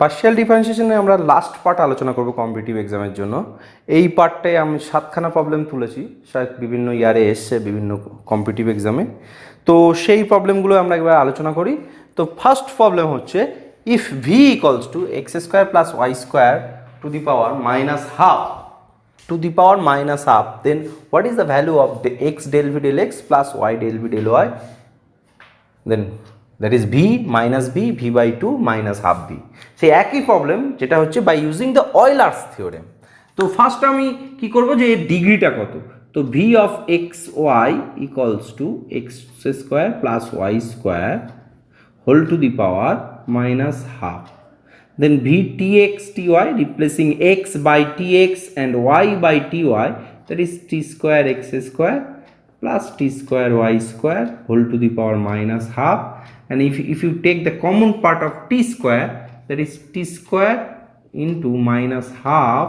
Partial ডিফারেন্সিয়েশনে আমরা last part আলোচনা করব কম্পিটিটিভ এক্সামের জন্য। এই পার্টটায় আমি 7খানা প্রবলেম তুলেছি, শায়দ বিভিন্ন ইয়ারে এসছে বিভিন্ন কম্পিটিটিভ এক্সামে। তো সেই প্রবলেমগুলো আমরা একবার আলোচনা করি। তো ফার্স্ট প্রবলেম হচ্ছে, if v equals to x square plus y square to the power minus half then what is the value of the x del v del x plus y del v del y? Then that is v minus b, v by 2 minus half b. সেই একই problem যেটা হচ্ছে by using the অয়লার্স theorem. তো first আমি কি করব যে এর ডিগ্রিটা কত, তো v of x y equals to x square plus y square whole to the power minus half. Then v tx ty, replacing x by tx and y by ty, that is t square x square plus t square y square whole to the power minus half. And if you take the common part of t square, that is t square into minus half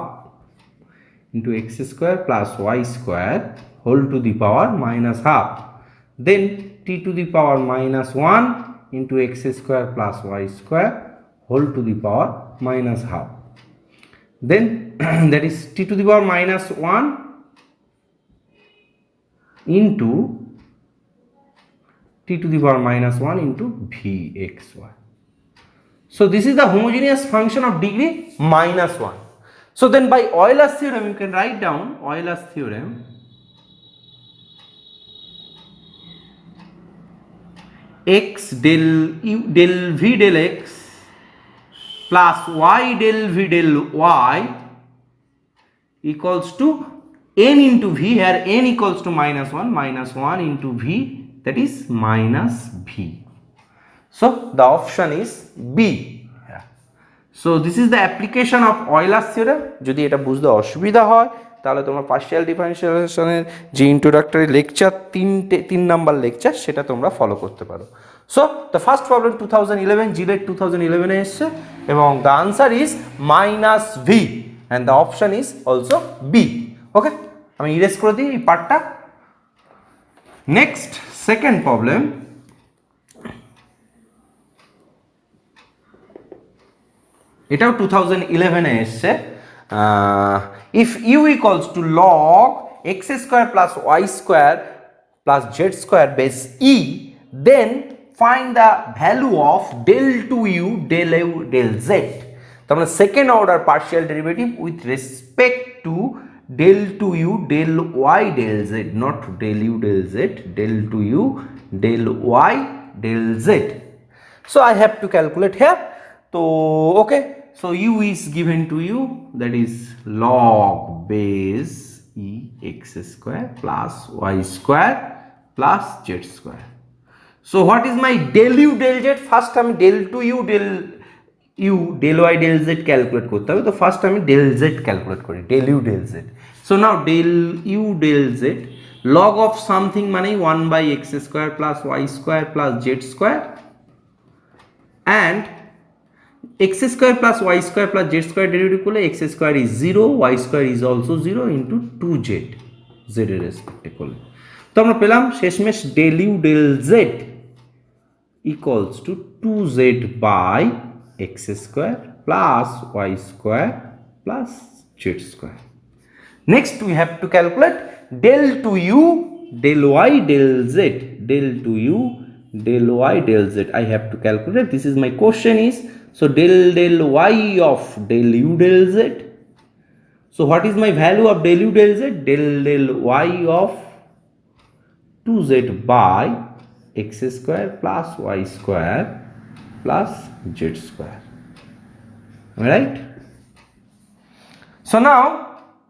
into x square plus y square whole to the power minus half. Then t to the power minus 1 into x square plus y square whole to the power minus half. Then that is t to the power minus 1 into t to the power minus 1 into vxy. So this is the homogeneous function of degree minus 1. So then by Euler's theorem you can write down Euler's theorem x del v del x plus y del v del y equals to n into v, here n equals to minus 1 into v, that is minus v. So the option is B. So this is the application of Euler's theorem. যদি এটা বুঝতে অসুবিধা হয় তাহলে তোমরা partial ডিফারেন্সিয়েশনের যে introductory lecture 3 number lecture সেটা তোমরা ফলো করতে পারো। So the first problem 2011 JELET 2011 এ এসছে এবং the answer is minus V and the option is also B. Okay, আমি ইরেজ করে দিই এই পার্টটা। নেক্সট সেকেন্ড প্রবলেম, এটাও 2011 এ এসছে। If you equals two log x square plus y square plus z square base E, then find the value of del to you del you del Z. তার মানে second order partial derivative with respect two del to you del Y del Z, not del you del Z, del to you del Y del Z. So I have to calculate here. So okay, so u is given to you, that is log base e x square plus y square plus z square. So what is my del u del z? First আমি del to u del y del z calculate করতে হবে। তো first আমি del z calculate করি, del u del z. So now del u del z, log of something মানে 1 by x square plus y square plus z square, and x square plus y square plus z square derivative করলে x square is 0, y square is also 0 into 2z, z এর রেসপেক্টে করলে। তো আমরা পেলাম শেষমেশ del u del z equals to 2z by x square plus y square plus z square. Next we have to calculate del to u del y del z, del to u del y del z. I have to calculate. This is my question is, so del y of del u del z. So what is my value of del u del z? Del y of 2z by x square plus y square plus z square. Am I right? So now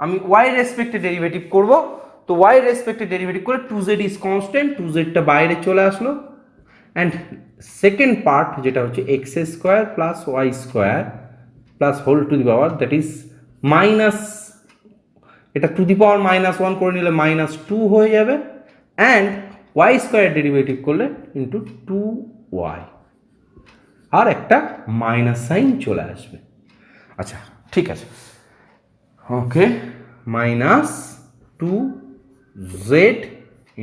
আমি y রেসপেক্টে derivative করব। তো y রেসপেক্টে derivative করে 2z is constant, 2z টা বাইরে চলে আসলো, and second part যেটা হচ্ছে x square plus y square plus whole to the power, that is minus, এটা টু দি পাওয়ার মাইনাস 1 করে নিলে মাইনাস 2 হয়ে যাবে, অ্যান্ড ওয়াই স্কোয়ার ডেরিভেটিভ করলে ইন্টু 2y, আর একটা মাইনাস সাইন চলে আসবে। আচ্ছা ঠিক আছে, ওকে, মাইনাস 2z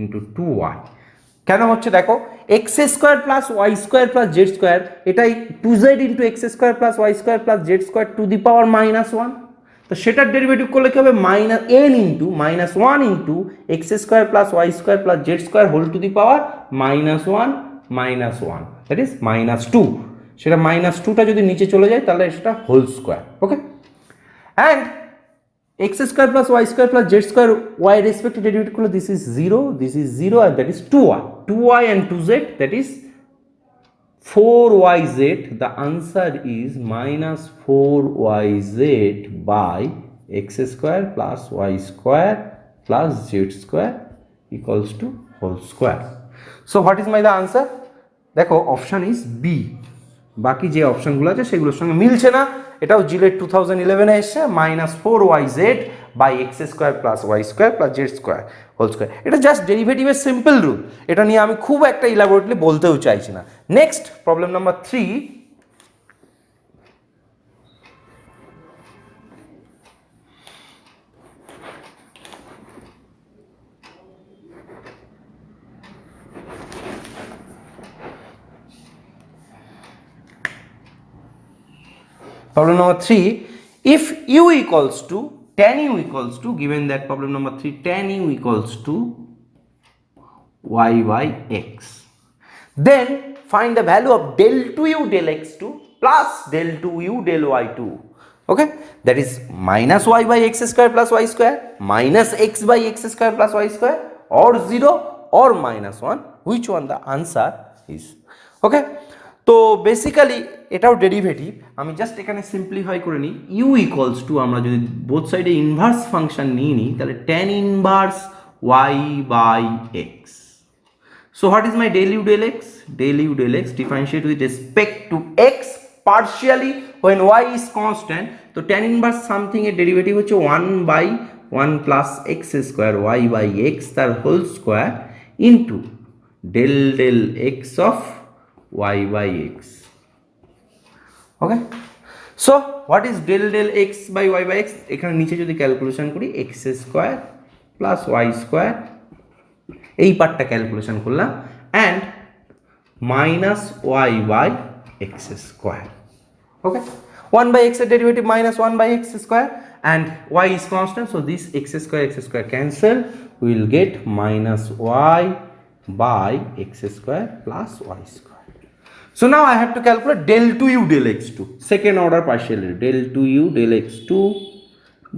ইন্টু 2y কেন হচ্ছে দেখো, x square plus y square plus z square, এটাই 2z into x square plus y square plus z square to the power -1, তো সেটার ডেরিভেটিভ করলে কি হবে n into -1 into x square plus y square plus z square whole to the power -1 that is -2, সেটা -2টা যদি নিচে চলে যায় তাহলে সেটা whole square. Okay, and x square plus y square plus z square y respective derivative করলে this is 0 and that is 2y and 2z, that is 4yz. The answer is -4yz by x square plus y square plus z square equals to whole square. So what is the answer? দেখো option is B, বাকি যে অপশনগুলো আছে সেগুলোর সঙ্গে মিলছে না। এটাও জিলেট 2011 এসছে -4yz by x square plus y square plus z square whole square. এটা জাস্ট ডেরিভেটিভের সিম্পল রুল, এটা নিয়ে আমি খুব একটা ইলাবোরেটলি বলতেও চাইছি না। Next problem number 3, problem number 3, if u equals to tan u equals to, given that problem number 3, tan u equals to y by x, then find the value of del 2u del x2 plus del 2u del y2. Okay, that is minus y by x square plus y square, minus x by x square plus y square, or 0 or -1, which one the answer is. Okay, তো basically এটাও derivative, আমি just এখানে simplify করে নিই। You equals two, আমরা যদি both সাইডে inverse function নিয়ে নিই তাহলে tan inverse y by x. So what is my del u del x? Del u del x differentiate with respect to x partially when y is constant. তো tan inverse something এর derivative হচ্ছে 1/1 plus x square y by x তার whole square into del del x of y by x. Okay, so what is del del x by y by x? এখানে নিচে যদি calculation করি x square plus y square, এই পার্টটা calculation করলাম, and minus y by x square. Okay, 1 by x এর derivative -1 by x square and y is constant, so this x square cancel, we will get minus y by x square plus y square. So now I have to calculate del 2u del x2, second order partial del 2u del x2,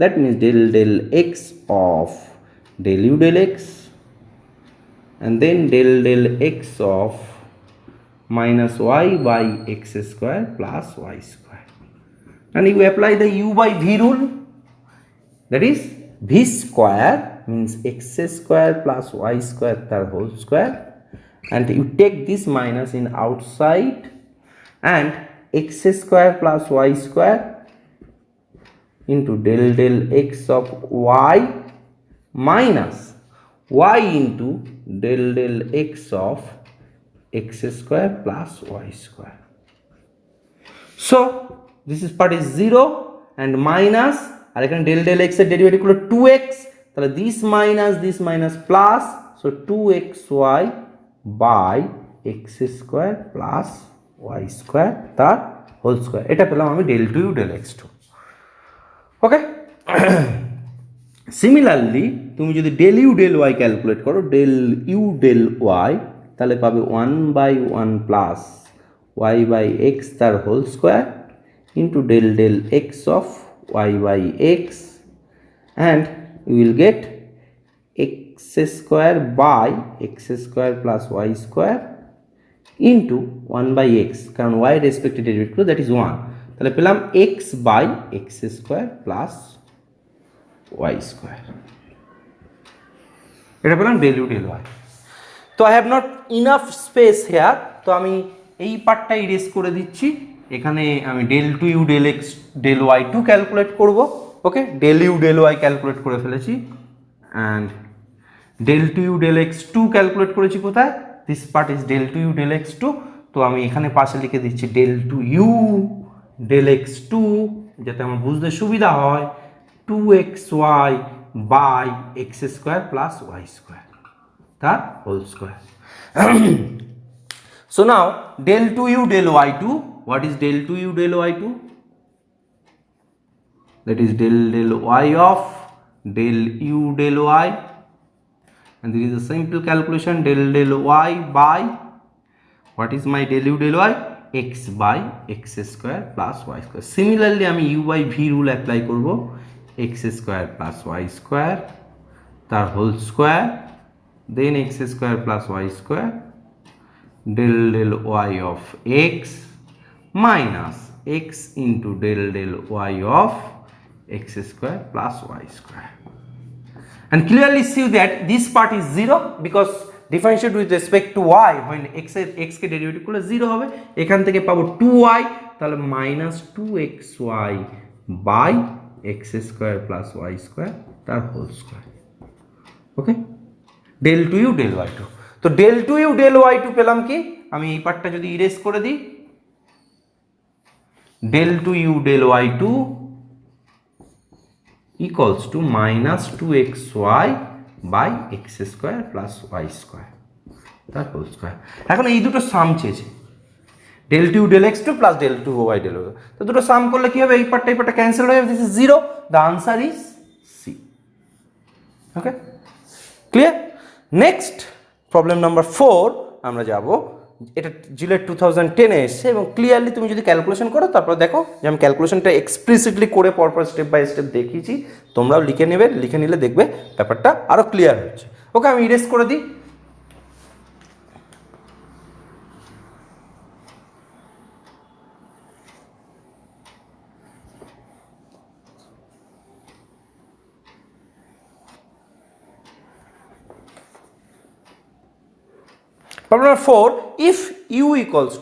that means del x of del u del x and then del x of minus y by x square plus y square, and you apply the u by v rule, that is v square means x square plus y square tar whole square, and you take this minus in outside, and x square plus y square into del x of y minus y into del x of x square plus y square. So this is part is 0 and minus, আর এখানে del x এর derivative হলো 2x, তাহলে this minus plus, so 2xy by x square plus y square তার whole square, এটা পেলাম আমি del 2u del x2। ওকে, similarly তুমি যদি del u del y calculate করো, del u del y, তাহলে পাবে 1/1 প্লাস y by x তার whole square into del x of y by x, and you will get x square by x square plus y square into 1 by x, কারণ y respective derivative that is 1, তাহলে পেলাম x by x square plus y square, এটা পেলাম del u del y। তো I have not enough space here, তো আমি এই পার্টটা ইরেজ করে দিচ্ছি, এখানে আমি del 2u del x del y2 calculate করব। ওকে, del u del y calculate করে ফেলেছি, and del 2u del x2 calculate করেছি কোথায়, this part is del 2u del x2, তো আমি এখানে পাশে লিখে দিচ্ছি del 2u del x2, যাতে আমার বুঝতে সুবিধা হয়, 2xy by x square plus y square তার whole square. So now del 2u del y2, what is del 2u del y2? That is del y of del u del y, and there is a simple calculation del y by, what is my del u del y? X by x square plus y square. Similarly আমি u by v rule apply করব, x square plus y square তার whole square, then x square plus y square del y of x minus x into del y of x square plus y square. And clearly see that this part is 0 because differentiate with respect to y, when x K derivative করলে 0 হবে, এখান থেকে পাবো 2y, তাহলে minus 2xy by x square plus y square তার whole square. ওকে, del 2u del y2. তো del 2u del y2 পেলাম কি, আমি এই পার্টটা যদি ইরেজ করে দিই, del 2u del y2 equals to minus 2xy by x square plus y square তার হোল স্কয়ার। এখন এই দুটো সাম চেয়েছে, del 2 del x2 plus del 2y del y, তো দুটো সাম করলে কি হবে, এই পার্টটা ক্যান্সেল হয়ে যাবে, this is 0, the answer is C. Okay, clear? Next problem number 4 আমরা যাব, এটা জিলেট 2010 এ এসছে এবং ক্লিয়ারলি তুমি যদি ক্যালকুলেশন করো, তারপর দেখো যে আমি ক্যালকুলেশনটা এক্সপ্লিসিটলি করে পরপর স্টেপ বাই স্টেপ দেখিয়েছি, তোমরাও লিখে নেবে, লিখে নিলে দেখবে ব্যাপারটা আরো ক্লিয়ার হচ্ছে। ওকে, আমি ইরেজ করে দিই। Problem number 4, if u equals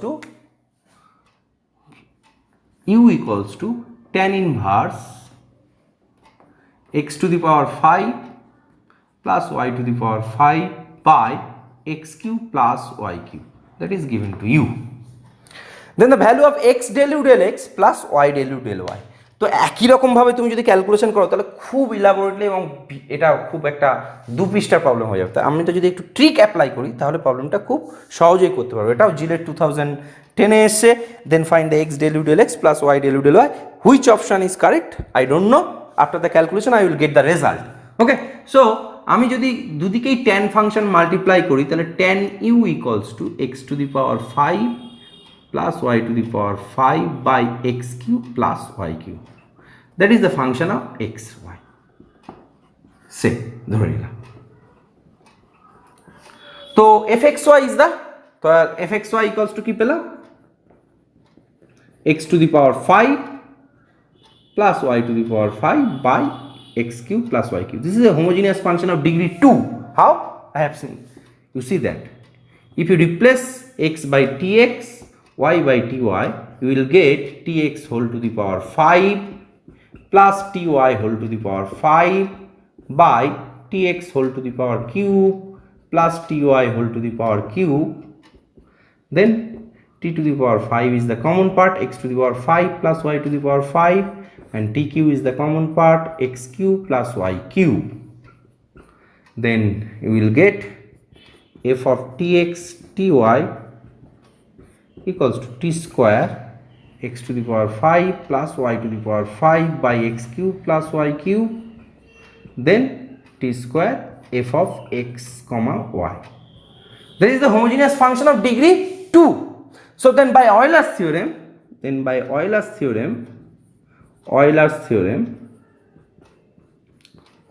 to tan inverse x to the power 5 plus y to the power 5 by x cube plus y cube, that is given to you, then the value of x del u del x plus y del u del y. তো একই রকমভাবে তুমি যদি calculation করো তাহলে খুব elaborately এবং এটা খুব একটা 2 পৃষ্ঠার প্রবলেম হয়ে যাবে। আমি তো যদি একটু ট্রিক অ্যাপ্লাই করি তাহলে প্রবলেমটা খুব সহজেই করতে পারবো। এটাও জিলেট 2010 এ এসছে। Then find the x del u del x plus y del u del y, which option is correct I don't know, after the calculation I will get the result. Okay, so আমি যদি দুদিকেই tan function multiply করি তাহলে tan u equals to x to the power 5 plus y to the power 5 by x cube plus y cube, that is the function of x y. Same ধরে নিলাম। তো fxy is the, তো fxy equals to কি পেলাম, x to the power 5 plus y to the power 5 by x cube plus y cube. This is a homogeneous function of degree 2. How? I have seen. You see that if you replace x by tx, y by ty, you will get tx whole to the power 5 plus ty whole to the power 5 by tx whole to the power cube plus ty whole to the power cube. Then t to the power 5 is the common part, x to the power 5 plus y to the power 5, and tq is the common part, x cube plus y cube. Then you will get f of tx ty equals to t square x to the power 5 plus y to the power 5 by x cube plus y cube, then t square f of x comma y. That is the homogeneous function of degree 2. So then by Euler's theorem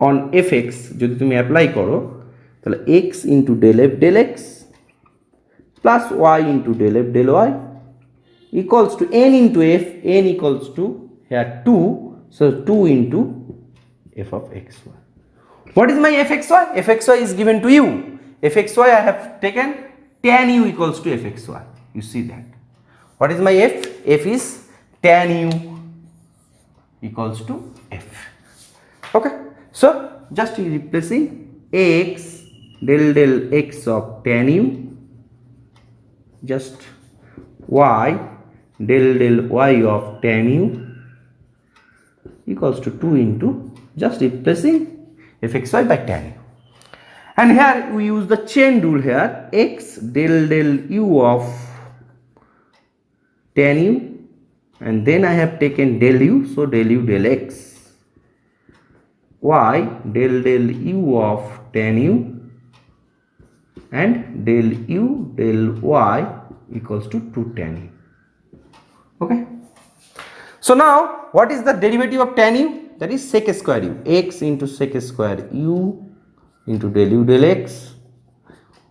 on fx যদি তুমি apply করো তাহলে x into del f del x plus y into del f del y equals to n into f, n equals to here 2, so 2 into f of xy. What is my fxy? Fxy is given to you. Fxy I have taken tan u equals to fxy. You see that. What is my f? F is tan u equals to f. Okay, so just replacing x del x of tan u, just y del y of tan u equals to 2 into, just replacing fxy by tan u, and here we use the chain rule here, x del u of tan u, and then I have taken del u, so del u del x, y del u of tan u, and del u del y equals to 2 tan u. Okay, so now what is the derivative of tan u? That is sec square u, x into sec square u into del u del x,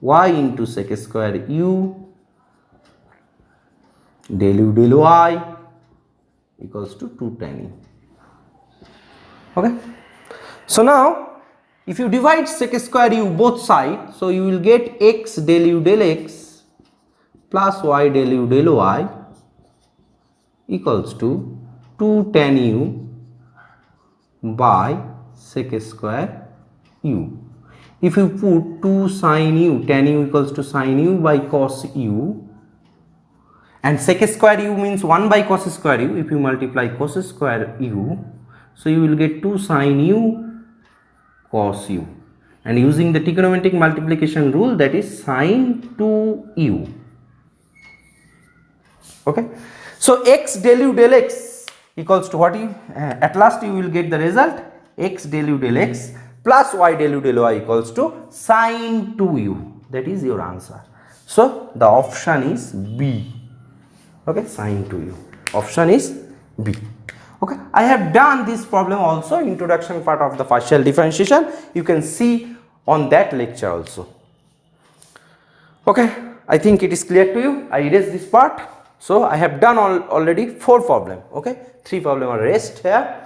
y into sec square u del u del y equals to 2 tan u. Okay, so now if you divide sec square u both sides, so you will get x del u del x plus y del u del y equals to 2 tan u by sec square u. If you put 2 sin u, tan u equals to sin u by cos u, and sec square u means 1 by cos square u. If you multiply cos square u, so you will get 2 sin u cos u, and using the trigonometric multiplication rule, that is sin 2u. Okay, so x del u del x equals to what you at last you will get the result, x del u del x plus y del u del y equals to sin 2u. That is your answer. So the option is B. Okay, sin 2u, option is B. Okay, I have done this problem also, introduction part of the partial differentiation. You can see on that lecture also. Okay, I think it is clear to you. I erase this part. So I have done already 4 problems. Okay, 3 problems are erased here.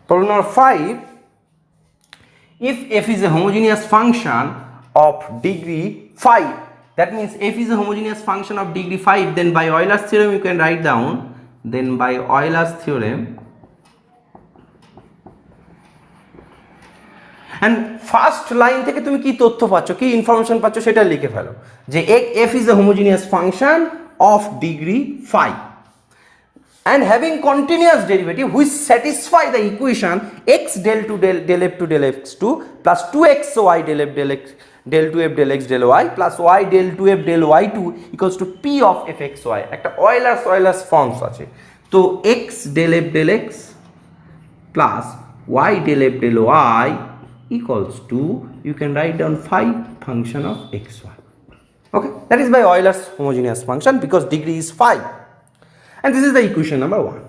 Problem number 5, if f is a homogeneous function of degree 5, that means f is a homogeneous function of degree 5, then by Euler's theorem you can write down, then by Euler's theorem, and first line থেকে তুমি কি তথ্য পাচ্ছ, কি information পাচ্ছ সেটা লিখে ফেলো, যে f is a homogeneous function of degree 5 and having continuous derivative which satisfy the equation x del 2 del f 2 del x2 plus 2xy del f del x del 2f del x del y plus y del 2f del y2 equals to p of fxy. একটা Euler's forms আছে, তো x del f del x plus y del f del y equals to, you can write down 5 function of xy. Okay, that is by Euler's homogeneous function because degree is 5. And this is the equation number 1.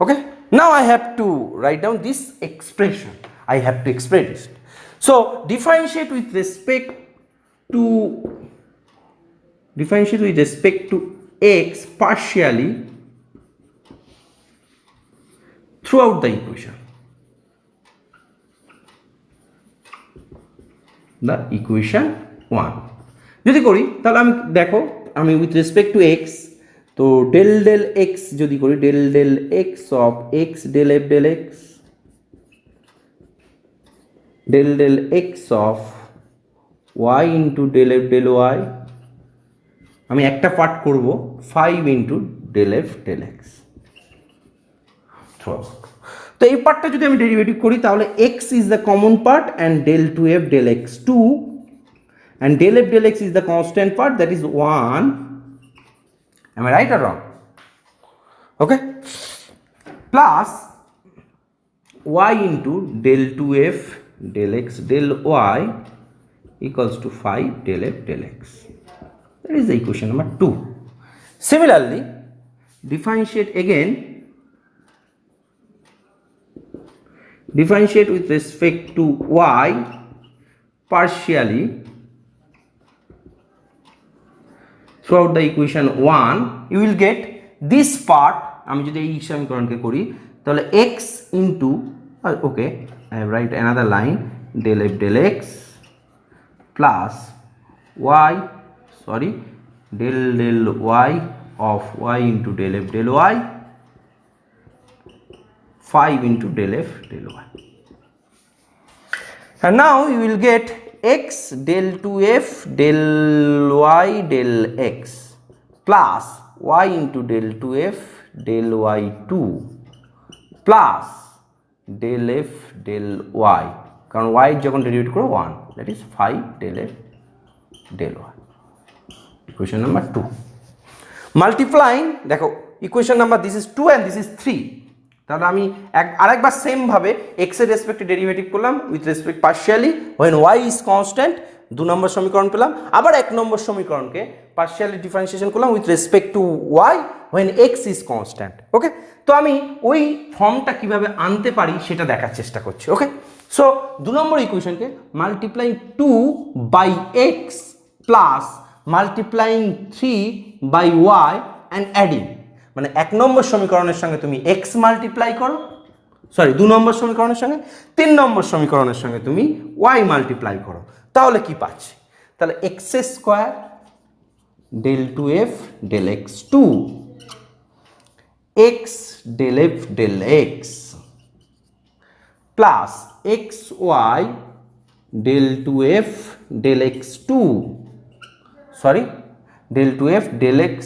Okay, now I have to write down this expression. I have to express it. So differentiate with respect to x partially throughout the equation. The equation 1. যদি করি তাহলে আমি দেখো, আমি with respect to x, তো del x যদি করি, del x of x del f del x, del x of y into del f del y, আমি একটা পার্ট করব 5 into del f del x। তো এই পার্টটা যদি আমি ডেরিভেটিভ করি তাহলে x is the common part and del 2f del x2 and del f del x is the constant part, that is 1. Am I right or wrong? Okay, plus y into del 2f del x del y equals to 5 del f del x. That is the equation number 2. Similarly, differentiate with respect to y partially throughout the equation 1, you will get this part. আমি যদি এই সমীকরণকে করি তাহলে x into, okay, I have write another line, del f del x plus y, del y of y into del f del y, 5 into del f del y. And now you will get x del 2f del y del x plus y into del 2f del y2 plus del f del y, কারণ y যখন derivate করো 1, that is 5 del f del y। Equation number 2 multiplying, দেখো equation number this is 2 and this is 3, তাহলে আমি আরেকবার same ভাবে x এর রেসপেক্টে ডেরিভেটিভ করলাম with respect partially when y is constant, 2 নম্বর সমীকরণ পেলাম। আবার 1 নম্বর সমীকরণকে পার্শিয়ালি ডিফারেন্সিয়েশন করলাম with respect to y when x is constant. Okay, তো আমি ওই ফর্মটা কিভাবে আনতে পারি সেটা দেখার চেষ্টা করছি। ওকে, সো 2 নম্বর ইকুয়েশনকে multiplying 2 by x plus multiplying 3 by y and adding, মানে 1 নম্বর সমীকরণের সঙ্গে তুমি x মাল্টিপ্লাই করো, সরি 2 নম্বর সমীকরণের সঙ্গে, 3 নম্বর সমীকরণের সঙ্গে তুমি y মাল্টিপ্লাই করো, তাহলে কি পাচ্ছি? তাহলে x square del 2f del x2 x del f del x plus xy del 2f del x2, sorry del 2f del x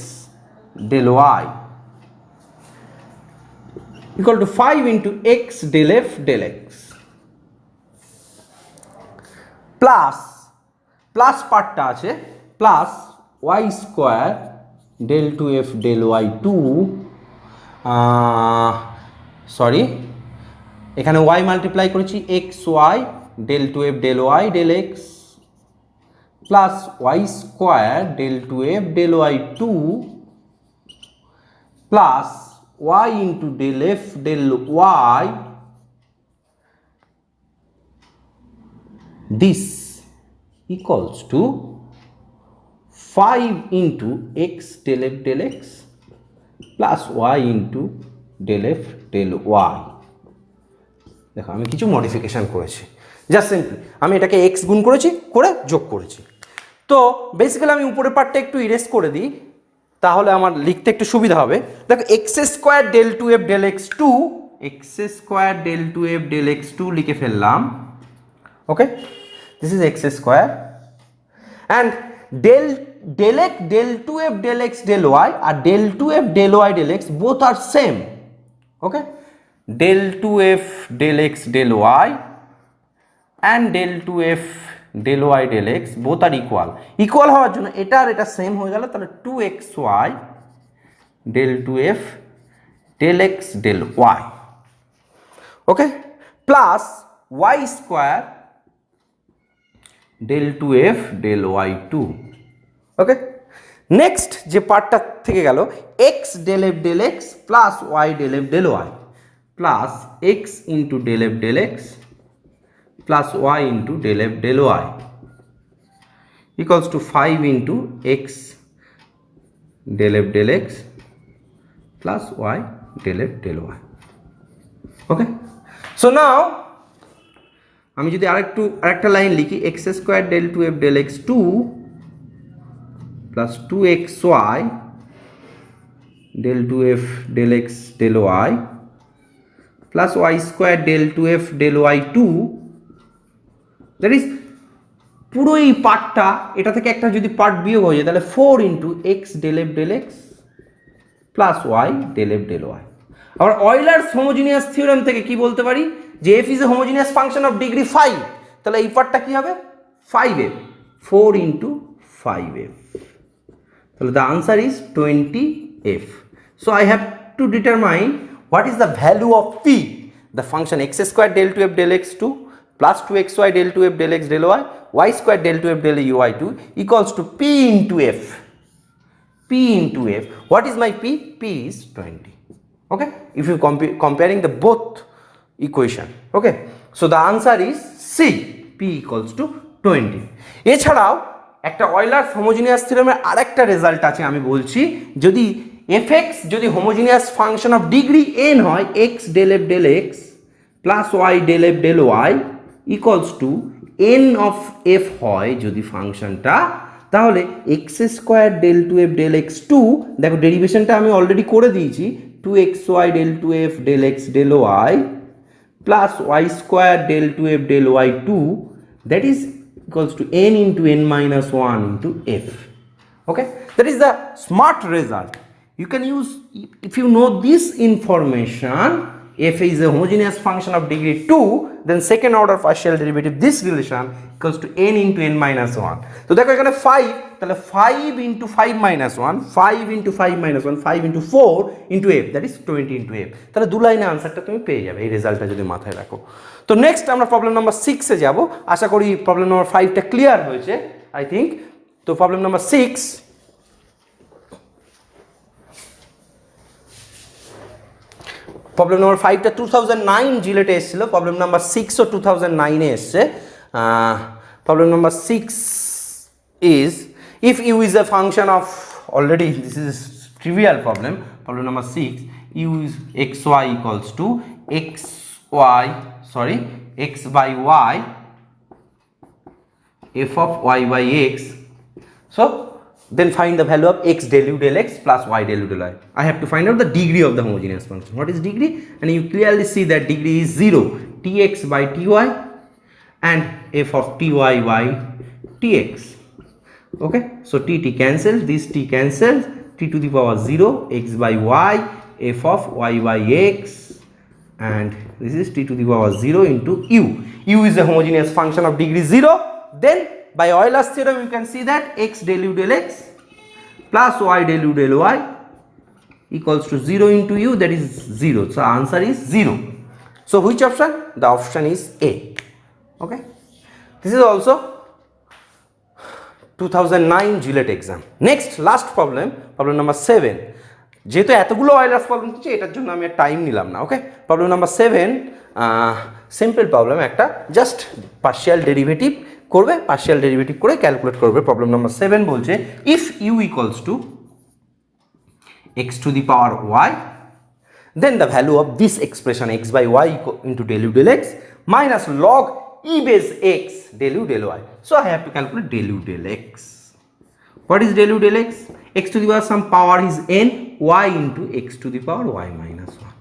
del y equal to 5 into x del f del x plus plus পার্টটা আছে plus y square del 2f del y2, sorry এখানে y multiply করেছি xy del 2f del y del x plus y square del 2f del y2 plus y into del f del y, this equals to 5 into x del f del x plus y into del f del y। দেখো আমি কিছু modification করেছি, just simply আমি এটাকে x গুণ করেছি, করে যোগ করেছি। তো বেসিক্যালি আমি উপরের পার্টটা একটু ইরেজ করে দিই, তাহলে আমার লিখতে একটু সুবিধা হবে। দেখো x square del 2f del x2, x square del 2f del x2 লিখে ফেললাম। ওকে, this is x square and del x del 2f del x del y R del 2f del y del x both are same. Okay, del 2f del x del y and del 2f del y del x both are equal হওয়ার জন্য এটা আর এটা same হয়ে গেল, তাহলে 2xy del 2f del x del y, okay, plus y square del 2f del y2। Okay, next যে পার্টটা থেকে গেল x del f del x plus y del f del y plus x into del f del x plus y into del f del y equals to 5 into x del f del x plus y del f del y। Okay, so now আমি যদি আরেকটা line লিখি x square del 2f del x2 plus 2xy del 2f del x del y plus y square del 2f del y2, that is পুরো এই পার্টটা, এটা থেকে একটা যদি পার্ট বিয়োগ হয়ে যায় তাহলে 4 into x del f del x plus y del f del y। আবার অয়লার্স হোমোজিনিয়াস থিওরেম থেকে কি বলতে পারি যে f is a homogeneous function of degree 5, তাহলে এই পার্টটা কি হবে 5f, 4 into 5f, তাহলে the answer is 20f। so I have to determine what is the value of p, the function x square del 2f del x2 plus 2xy del 2f del x del y, y square del 2f del y2 equals to p into f, p into f, what is my p? P is 20। okay, if you comparing the both equation, okay, so the answer is C, p equals to 20। এছাড়াও একটা অয়লার্স homogeneous থিওরেমের আরেকটা result আছে, আমি বলছি যদি fx যদি homogeneous function of degree n হয় x del f del x plus y del f del y equals to n of f হয় যদি ফাংশনটা, তাহলে x square del 2f del x2, দেখো ডেরিভেশনটা আমি অলরেডি করে দিয়েছি, 2xy del 2f del x del y plus y square del 2f del y2, that is equals to n into n minus 1 into f। okay, that is the smart result। You can use, if you know this information, f is a homogeneous function of degree 2, then second order partial derivative this relation equals to n into n minus 1. তো দেখো এখানে 5, তাহলে 5 into 5 minus 1, 5 into 5 minus 1, 5 into 4 into f, that is 20 into f. তাহলে দু লাইনে আনসারটা তুমি পেয়ে যাবে এই রেজাল্টটা যদি মাথায় রাখো। তো নেক্সট আমরা প্রবলেম নাম্বার 6 এ যাব। আশা করি প্রবলেম নাম্বার 5টা ক্লিয়ার হয়েছে আই থিঙ্ক। তো প্রবলেম নাম্বার 6, প্রবলেম নাম্বার 5টা 2009 জিলেটে এসেছিল, প্রবলেম নাম্বার 6ও 2009 এ এসছে। Problem number 6 is if u is a function of, already this is trivial problem, problem number 6, u is xy equals to x by y f of y by x. So then find the value of x del u del x plus y del u del y. I have to find out the degree of the homogeneous function. What is degree? And you clearly see that degree is 0, tx by ty and f of ty by tx. Okay, so t cancels, this t cancels, t to the power 0, x by y, f of y by x, and this is t to the power 0 into u. U is a homogeneous function of degree 0. Then by Euler's theorem you can see that x del u del x plus y del u del y equals to 0 into u, that is 0. So answer is 0. So which option? The option is A. Okay, this is also 2009 JELET exam. Next last problem, problem number 7. যেহেতু এতগুলো Euler's problem দিচ্ছে এটার জন্য আমি time নিলাম না। Okay, problem number 7 simple problem, একটা just partial derivative করবে, পার্শিয়াল ডেরিভেটিভ করে ক্যালকুলেট করবে। প্রবলেম নাম্বার 7 বলছে if you equals to x to the power y, then the value of this expression x by y into del u del x minus log e base x del u del y. So I have to calculate del u del x. What is del u del x? X to the power some power is n, y into x to the power y minus 1.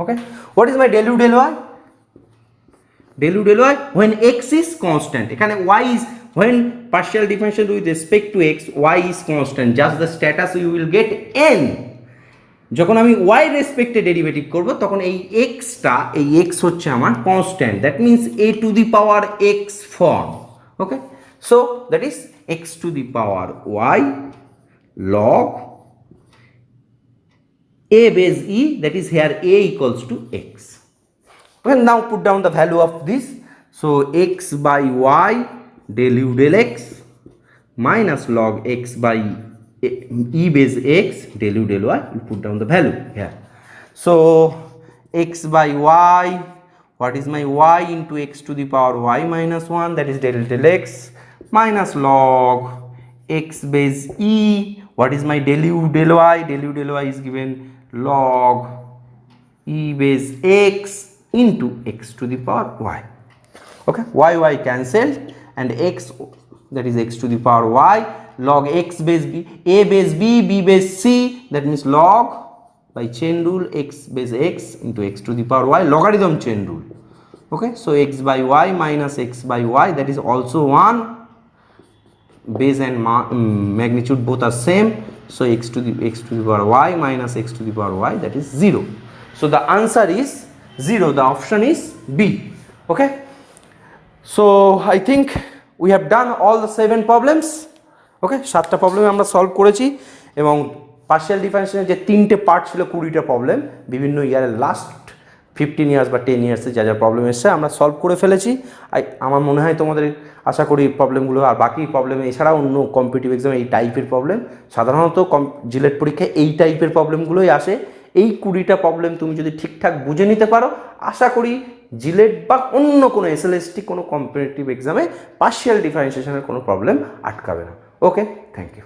Okay, what is my del u del y? Del u del y when x is constant, এখানে y is, when partial differential with respect to x, y is constant, just the status you will get n. যখন আমি y রেসপেক্টে derivative করব তখন এই xটা, এই x হচ্ছে আমার constant, that means a to the power x form. Okay, so that is x to the power y log a base e, that is here a equals to x. Well, now put down the value of this. So x by y del u del x minus log x by e base x del u del y. You put down the value here. So x by y, what is my y into x to the power y minus 1, that is del del x minus log x base e. What is my del u del y? Del u del y is given log e base x into x to the power y. Okay, y cancelled and x, that is x to the power y log x base b, a base b, b base c, that means log by chain rule x base x into x to the power y, logarithm chain rule. Okay, so x by y minus x by y, that is also 1, base and magnitude both are same, so x to the power y minus x to the power y, that is 0. So the answer is 0, the option is B. Okay, so I think we have done all the 7 problems. Okay, 7টা problem আমরা solve করেছি এবং partial ডিফারেন্সিয়েশনের যে 3টে part ছিল 20টা problem বিভিন্ন ইয়ারের last 15 years বা 10 ইয়ার্সে যা যা প্রবলেম এসছে আমরা সলভ করে ফেলেছি। আমার মনে হয় তোমাদের আশা করি প্রবলেমগুলো আর বাকি প্রবলেম এছাড়াও অন্য কম্পিটিটিভ এক্সামে এই টাইপের প্রবলেম সাধারণত জিলেট পরীক্ষায় এই টাইপের প্রবলেমগুলোই আসে। এই 20টা প্রবলেম তুমি যদি ঠিকঠাক বুঝে নিতে পারো আশা করি জিলেট বা অন্য কোনো এসএলএসটি কোনো কম্পিটিটিভ এক্সামে পার্শিয়াল ডিফারেন্সিয়েশনের কোনো প্রবলেম আটকাবে না। ওকে, থ্যাংক ইউ।